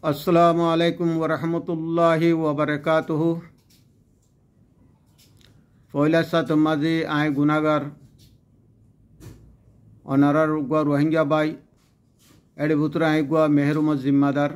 अस्सलामुअलैकुम वरहमतुल्लाहि वबरकातुहु। फैलासात माजी आय गुनागार अनारार गुआ रोहिंग्या बाई एडे भुतरा आय गुआ मेहरुमर जिम्मेदार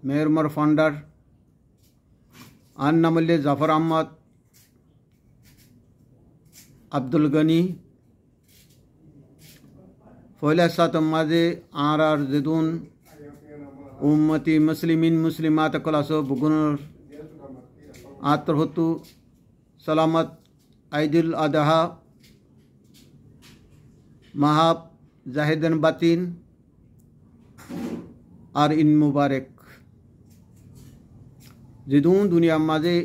मेहरुमर फाउंडर आन नामल्ले जाफर अहमद अब्दुल गनी फैलासात माजी आरार जिदून उम्मती मुस्लिमीन मुस्लिमात कलासो बुगुनर आत्रहतु सलामत ईदुल अदहा महाब जाहिदन बातिन और इन मुबारक जिदून दुनिया माजे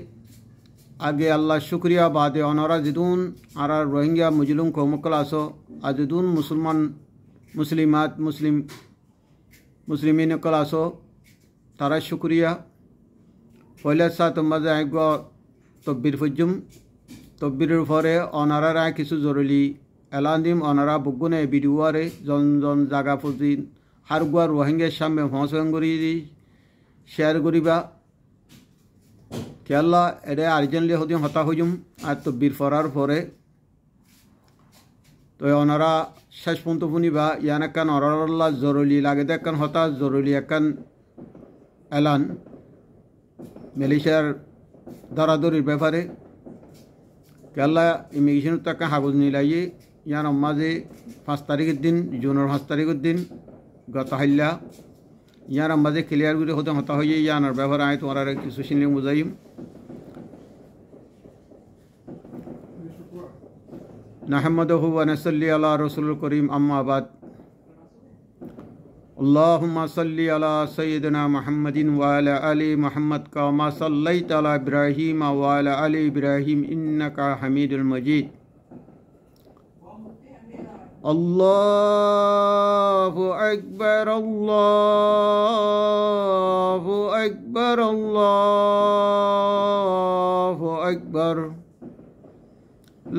आगे अल्लाह शुक्रिया बादे अनरा जिदून आरा रोहिंग्या मुजलुम को मुकलासो आजिदून मुसलमान मुस्लिमात मुस्लिमीन कलासो तारा शुक्रिया पहले साथ मजा आएगा तब्बीर फुजुम तब्बीर फरे अनारा राय किसु जरूरी एलांदिम अनारा बुगुने वीडियोरे जन जन जागा फुजिन हर गुआ रोहिंग्या शामे हंसंगुरी शेयर करिबा केला एडे अर्जेंटली होदिम हता हुजुम आ तब्बीर फरार फरे तो अनारा शेष पंत बुनिबा यानकान अरारल्ला जरूरी लागे देखान हता जरूरी एकान एलान मालয়েশিয়ার दरादरिर ব্যাপারে केला इमिग्रेशन तक कागज निलाइए यान माजे 5 तारीखेर दिन जूनर 5 तारीखेर दिन गत हाइला यान माजे क्लियर गुरी होते हता हुई यानर ব্যাপারে आय तुम्हारा किछु सिने बुझाइम नहमदुहु व नसल्ली अला रसूलिल करीम अम्मा बाद अल्लाहुम्मा सल्ली अला सय्यिदिना मुहम्मदिन व अला आलि मुहम्मद कमा सल्लैता अला इब्राहीम व अला आलि इब्राहीम इन्नका हमीदुल मजीद। अल्लाहु अकबर अल्लाहु अकबर अल्लाहु अकबर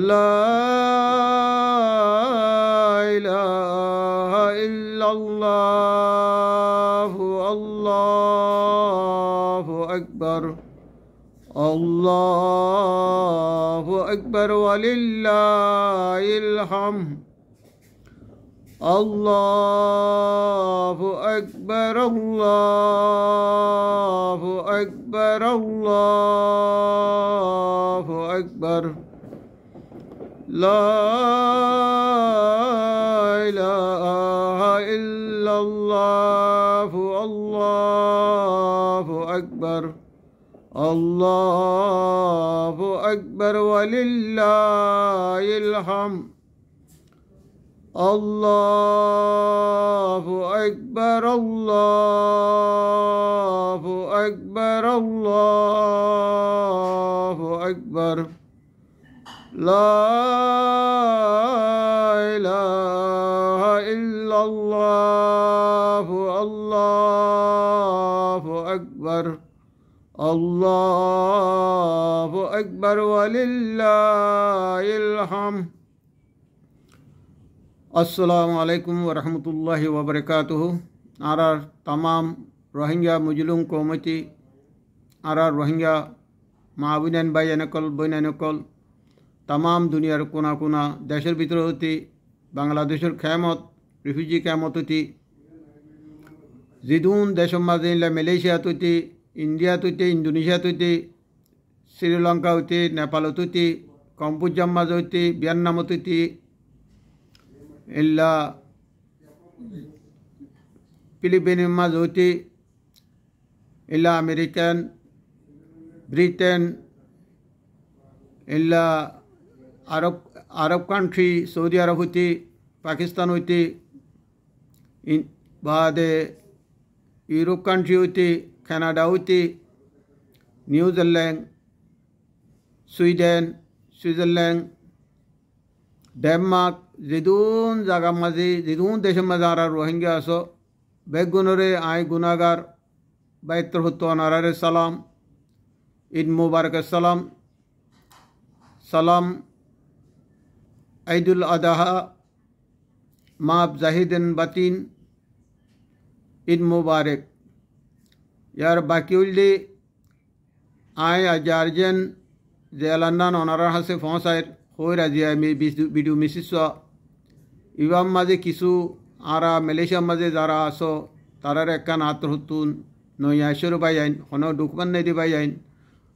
ला इलाहा इल्लल्लाह अल्लाहु अकबर वलिल्लाहिल हम्द। अल्लाहु अकबर अल्लाहु अकबर अल्लाहु अकबर ला इलाहा इल्लल्लाह अल्लाहु अकबर वलिल्लाहिल हम्द। अल्लाहु अकबर अल्लाहु अकबर अल्लाहु अकबर ला इलाहा इल्लल्लाह अल्लाहु अकबर वलिल्लाहिल हम्द। अस्सलामु अलैकुम वरहमतुल्लाहि वबरकातुहु। आरार तमाम रोहिंग्या मुजलुम कौमती आरार रोहिंग्या माबुनान बायनकल बयनानकल तमाम दुनियार कोना कोना देशर भीतर होती बांग्लादेशर ख्यामत रिफ्यूजी ख्यामत होती जिदून देश माजे मालয়েশিয়া होती इंडिया होती इंडोनेशिया होती श्रीलंका होती नेपाल होती कम्बोडिया माज होती वियतनाम होती इल्ला फिलिपिन माज होती इल्ला अमेरिकन ब्रिटेन इल्ला अरब कंट्री सऊदी अरब होती पाकिस्तान होती बाद यूरोप कंट्री होती कनाडा होती न्यूजीलैंड स्वीडन स्विट्जरलैंड डेनमार्क जिदून जागा माजी जिदून देश मजारा रोहिंग्या असो बेगुनरे आय गुनागार बैतर होतो अनारे सलाम ईद मुबारक सलाम सलाम ईदुल अदहा माब जाहिदन बातिन ईद मुबारक ইয়ার বাকি হইলে আয় আর্জেন যে লন্ডন অনারার হাসে ফসাইর হই রাজি আমি ভিডিও মিসিস ইবাম মাঝে কিছু আরা মালয়েশিয়ার মাঝে যারা আসো তারার একখান আত্মহত্যুন নয়াশোর বাই আইন হন ডকুমেন্ট নাই দিবাই আইন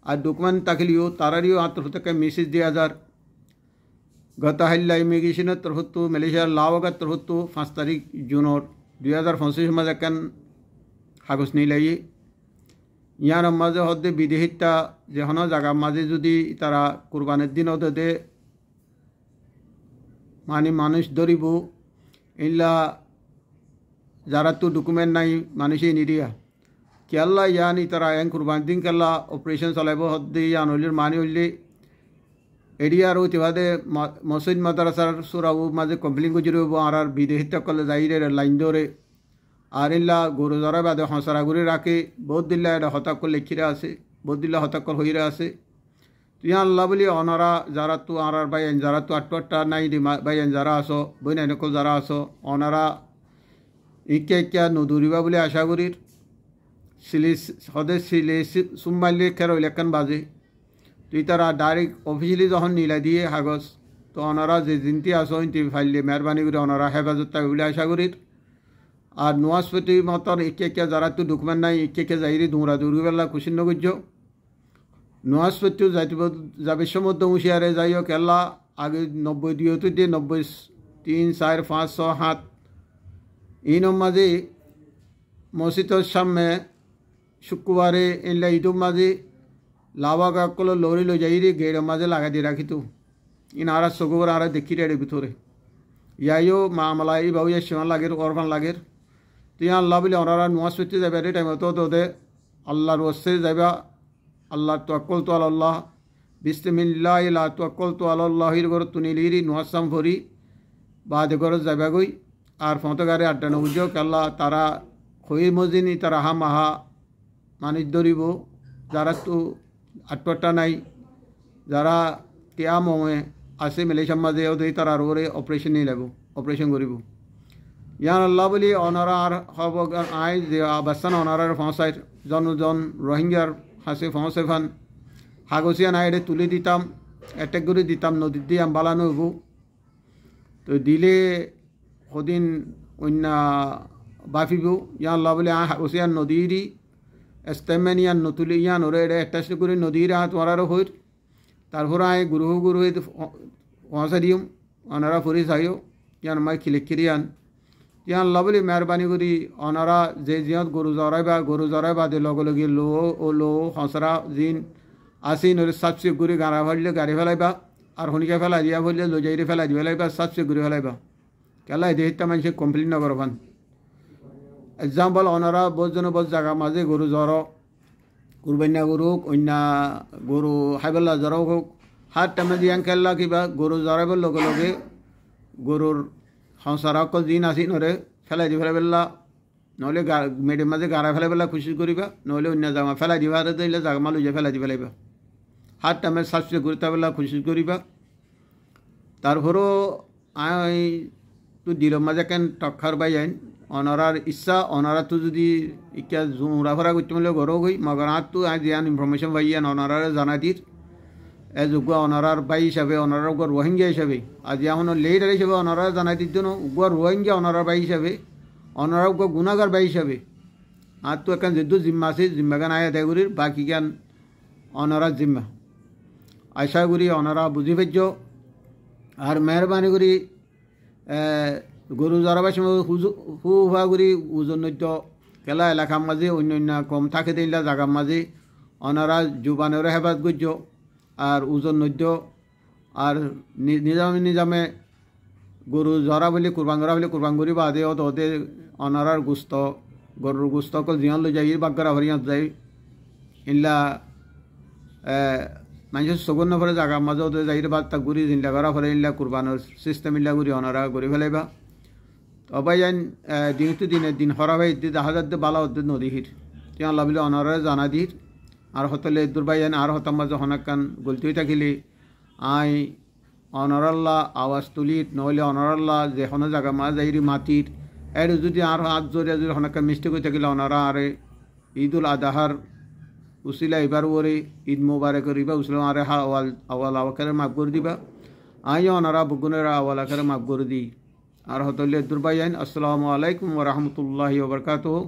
আর ডকুমেন্ট থাকলেও তারারিও আত্মহত্যাকে মেসেজ দিয়া যার গত হাইল্লা ইমিগ্রেশনের তরফতো মালয়েশিয়ার লাওয়াগার তরফতো 5 তারিখ জুনের 2025 মাঝে একখান কাগজ নিলাই ইয়ার মাঝে হদ্দে বিদেহিতা যেহন জায়গার মাঝে যদি তারা কুরবানের দিন হতে মানে মানুষ ধরিব ইল্লা যারা তো ডকুমেন্ট নাই মানুষই নিদিয়া কেল্লা ইয়ানি তারা এন কুরবান দিন কেল্লা অপারেশন চলাইব হদ্দে ইয়ান হইলির মানি হইলে এরিয়ার ইতিবাদে মসজিদ মাদ্রাসার সুরাবু মাঝে কমপ্লেন গুজরিব আর বিদেহিতা কলে যাইরে লাইন ধরে আর ইল্লা গরু জরা বাদে হসরা ঘুরে রাখে বহুত দিল্লা এটা হতাক্কর লেখিরা আছে বহুত দিল্লা হতাক্কর হইরা আছে তুই আল্লাহ বলি অনারা যারা তো আর বাইন যারা তো আটটা নাই দি বাইন যারা আসো বই নাই নকল যারা আসো অনারা ইকে ইকা নদুরিবা বলে আশা করির সিলি সদে সিলে সুমাইলে খের ইলেকশন বাজে তুই তারা ডাইরেক্ট অফিসিয়ালি যখন নিলা দিয়ে কাগজ তো অনারা যে জিনতি আসো ইনতি ফাইলে মেহরবানি করে অনারা হেফাজত থাকবে বলে আশা করির আর নোয়াজপতি মতন একে একে যারা তো ডকুমেন্ট নাই একে একে যাইরি দৌড়া দৌড়িবেলা খুশি নগর্য নোয়াজপতিও যাবে সমুদ্র হুঁশিয়ারে যাই হোক এল্লা আগে 90 দিয়েতো দিয়ে 90 3 4 5 6 7 ইন মাঝে মসজিদের সামনে শুক্রবারে এনলা ঈদের মাঝে লাভা কাকল লরি লো যাইরি গেড়ের মাঝে লাগা দিয়ে রাখিত ইন আর সগোবর আর দেখি রে ভিতরে ইয়াইও মামলা এই বাবু সীমা লাগের অরফান লাগের তুই আল্লাহ বলে ওনারা নোয়াজ করতে যাবে রে টাইম তো তোদে আল্লাহর ওসে যাবা আল্লাহ তোয়াক্কল তো আল্লাহ বিসমিল্লাহ লা তোয়াক্কল তো আল্লাহির গর তুনিলিরি নোয়াসাম ফরি বাদে গর যাবা গই আর ফতগারে আড্ডা নবুঝো আল্লাহ তারা খই মজিনি তারা হা মাহা মানিস ধরিব যারা তো আটপটা নাই যারা কেয়াম আছে মালয়েশিয়ার মাঝে ওদের তারা ওরে অপারেশন নিয়ে যাব অপারেশন করিব ইয়ান আল্লাহ বলি অনারা আর হব আই যে বাস্তান অনারার ফসাইর জন রোহিঙ্গার হাসে ফসে ফান হাগসিয়া নাই এটা তুলে দিতাম অ্যাটাক করে দিতাম নদীর দিয়ে বালানো হইব তো দিলে সদিন অন্য বাফিব ইয়ান আল্লাহ বলি হাগসিয়ার নদীরই স্টেমেন ইয়ান নতুলে ইয়ান ওরে এটা অ্যাটাচ করে নদীর তোমারও হইর তারপর আয় গুরু ফসা দিম অনারা ফুরি চাইও ইয়ান মাই খিলিখিরিয়ান ইয়ান লাভলি মেহরবানি করি অনারা যে জিয়ত গরু জরাই বাদে লগে লগে লো ও লো হসরা জিন আসি নরে সাবসে ঘুরে গাড়া ফেললে গাড়ি ফেলাইবা আর শনিকে ফেলাই দিয়া ফেললে লো যাইরে ফেলাই দি ফেলাইবা সাবসে ঘুরে ফেলাইবা কেলা দেহিতা মানুষে কমপ্লেন নকরবান এক্সাম্পল অনারা বহুজন বহু জায়গা মাঝে গরু জ্বর কুরবান্যা গরু হোক অন্য গরু হাইবেলা জ্বর হোক হাত টাইমে দিয়ান খেললা কিবা গরু জ্বরাইবার লগে লগে গরুর সংসার অকল দিন আসি নরে ফেলাই দি ফেলাইবেলা নহলে মেডের মাঝে গাড়া ফেলাইবেলা খুশি করিবা নহলে অন্য জামা ফেলাই দিবা আর দিলে জামা লুজে ফেলাই দি ফেলাইবা হাত টাইমে সাবসে ঘুরতে বেলা খুশি করিবা তারপরও আই তো দিল মাঝে কেন টক্কার বাই আইন অনারার ইচ্ছা অনারা তো যদি ইকা জোড়াফরা করতে মিলে গরো হই মগর হাত তো আজ ইয়ান ইনফরমেশন পাই ইয়ান অনারারে জানা দির যোগ্য অনারার বাই হিসাবে অনারার উগ্র রোহিঙ্গা হিসাবে আজ এখন লেটার হিসাবে অনারা জানাই দিত না উগ্র রোহিঙ্গা অনারার বাই হিসাবে অনারা উগ্র গুণাগার বাই হিসাবে আর তো এখন যেহেতু জিম্মা আছে জিম্মাগান আয় আদায় করির বাকি জ্ঞান অনারার জিম্মা আশা করি অনারা বুঝি পাইছ আর মেহরবানি করি গরু জরাবার সময় হু হুয়া করি ওজন নৃত্য খেলা এলাকার মাঝে অন্য অন্য কম থাকে দিলা জায়গার মাঝে অনারা জুবানের হেফাজ করছ আর ওজন নৃত্য আর নিজামে গরু জরা বলে কুরবান করি বাদে ওদের অনারার গুস্ত গরুর গুস্ত অকল জিয়ান লৈ যাই বাগরা হরিয়াত যাই ইল্লা মানুষের সগুন নফরে জায়গার মাঝে ওদের যাই বাদ তাক ঘুরি জিন্দা করা ফলে ইল্লা কুরবানের সিস্টেম ইল্লা ঘুরি অনারা ঘুরি ফেলাইবা অবাই যান দিন তো দিন হরা ভাই দেখা যাতে বালা ওদের নদী হির তেওঁ আল্লাহ বলে অনারা জানা দির আর হতলে দুর্বাই যান আর হতাম মাঝে হনাকান গলতি হয়ে থাকিলে আই অনারাল্লাহ আওয়াজ তুলিত নহলে অনারাল্লাহ যে কোনো জায়গা মাঝে যাইরি মাটির এর যদি আর হাত জড়িয়ে যদি হনাকান মিষ্টি করে থাকিলে অনারা আরে ঈদুল আদাহার উসিলা এবার ওরে ঈদ মোবারক করিবা উসলাম আরে হা আওয়াল আওয়াকারে মাফ করে দিবা আই অনারা বগুনেরা আওয়াল আকারে মাফ করে দি আর হতলে দুর্বাইন আসসালামু আলাইকুম ওয়া রাহমাতুল্লাহি ওয়া বারাকাতুহু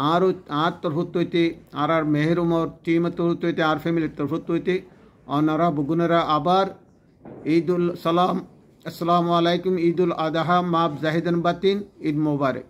আর তরফ হইতে আর মেহের উমর টিম তরফ হইতে আর ফ্যামিলির তরফ হইতে অনারা বগুনেরা আবার ঈদুল সালাম আসসালামু আলাইকুম ঈদুল আদাহা মাফ জাহিদান বাতিন ঈদ মোবারক।